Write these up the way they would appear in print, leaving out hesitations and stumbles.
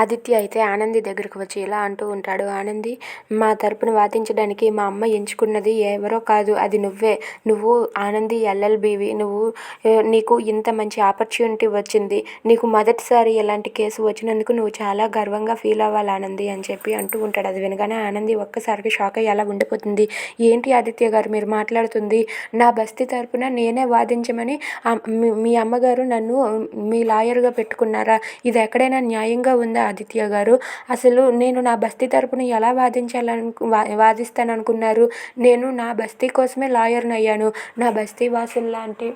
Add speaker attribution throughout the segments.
Speaker 1: ఆదిత్య అయితే ఆనంది దగ్గరకు వచ్చి ఇలా అంటూ ఉంటాడు. ఆనంది, మా తరపున వాదించడానికి మా అమ్మ ఎంచుకున్నది ఎవరో కాదు, అది నువ్వే. నువ్వు ఆనంది ఎల్ఎల్బివి. నీకు ఇంత మంచి ఆపర్చునిటీ వచ్చింది. నీకు మొదటిసారి ఇలాంటి కేసు వచ్చినందుకు నువ్వు చాలా గర్వంగా ఫీల్ అవ్వాలి ఆనంది అని చెప్పి అంటూ ఉంటాడు. అది వినగానే ఆనంది ఒక్కసారిగా షాక్ అయ్యి అలా ఉండిపోతుంది. ఏంటి ఆదిత్య గారు మీరు మాట్లాడుతుంది? నా బస్తీ తరపున నేనే వాదించమని మీ అమ్మగారు నన్ను మీ లాయర్గా పెట్టుకున్నారా? ఇది ఎక్కడైనా న్యాయంగా ఉందా ఆదిత్య గారు? అసలు నేను నా బస్తీ తరపున ఎలా వాదిస్తాననుకున్నారు? నేను నా బస్తీ కోసమే లాయర్ని అయ్యాను. నా బస్తీ వాసుల్లాంటి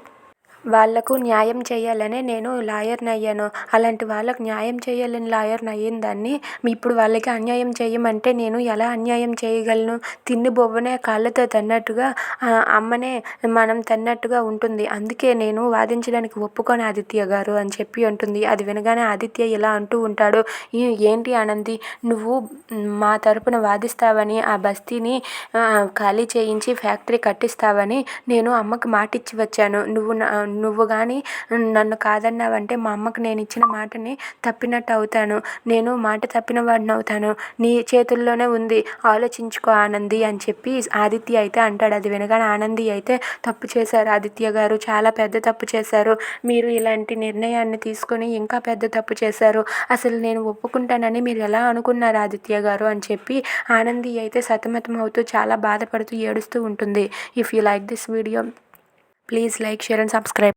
Speaker 1: వాళ్లకు న్యాయం చేయాలనే నేను లాయర్ని అయ్యాను. అలాంటి వాళ్ళకు న్యాయం చేయాలని లాయర్ని అయ్యిన దాన్ని ఇప్పుడు వాళ్ళకి అన్యాయం చేయమంటే నేను ఎలా అన్యాయం చేయగలను? తిన్ని బొవ్వనే కాళ్ళతో తన్నట్టుగా అమ్మనే మనం తన్నట్టుగా ఉంటుంది. అందుకే నేను వాదించడానికి ఒప్పుకోను ఆదిత్య గారు అని చెప్పి అంటుంది. అది వినగానే ఆదిత్య ఇలా అంటూ ఉంటాడు. ఏంటి ఆనంది, నువ్వు మా తరపున వాదిస్తావని, ఆ బస్తీని ఖాళీ చేయించి ఫ్యాక్టరీ కట్టిస్తావని నేను అమ్మకు మాటిచ్చి వచ్చాను. నువ్వు కానీ నన్ను కాదన్నావంటే మా అమ్మకు నేను ఇచ్చిన మాటని తప్పినట్టు అవుతాను. నేను మాట తప్పిన వాడిని అవుతాను. నీ చేతుల్లోనే ఉంది, ఆలోచించుకో ఆనంది అని చెప్పి ఆదిత్య అయితే అంటాడు. అది వినగానే ఆనంది అయితే, తప్పు చేశారు ఆదిత్య గారు, చాలా పెద్ద తప్పు చేశారు. మీరు ఇలాంటి నిర్ణయాన్ని తీసుకొని ఇంకా పెద్ద తప్పు చేశారు. అసలు నేను ఒప్పుకుంటానని మీరు ఎలా అనుకున్నారు ఆదిత్య గారు అని చెప్పి ఆనంది అయితే సతమతం అవుతూ చాలా బాధపడుతూ ఏడుస్తూ ఉంటుంది. If you like this video, please like, share and subscribe.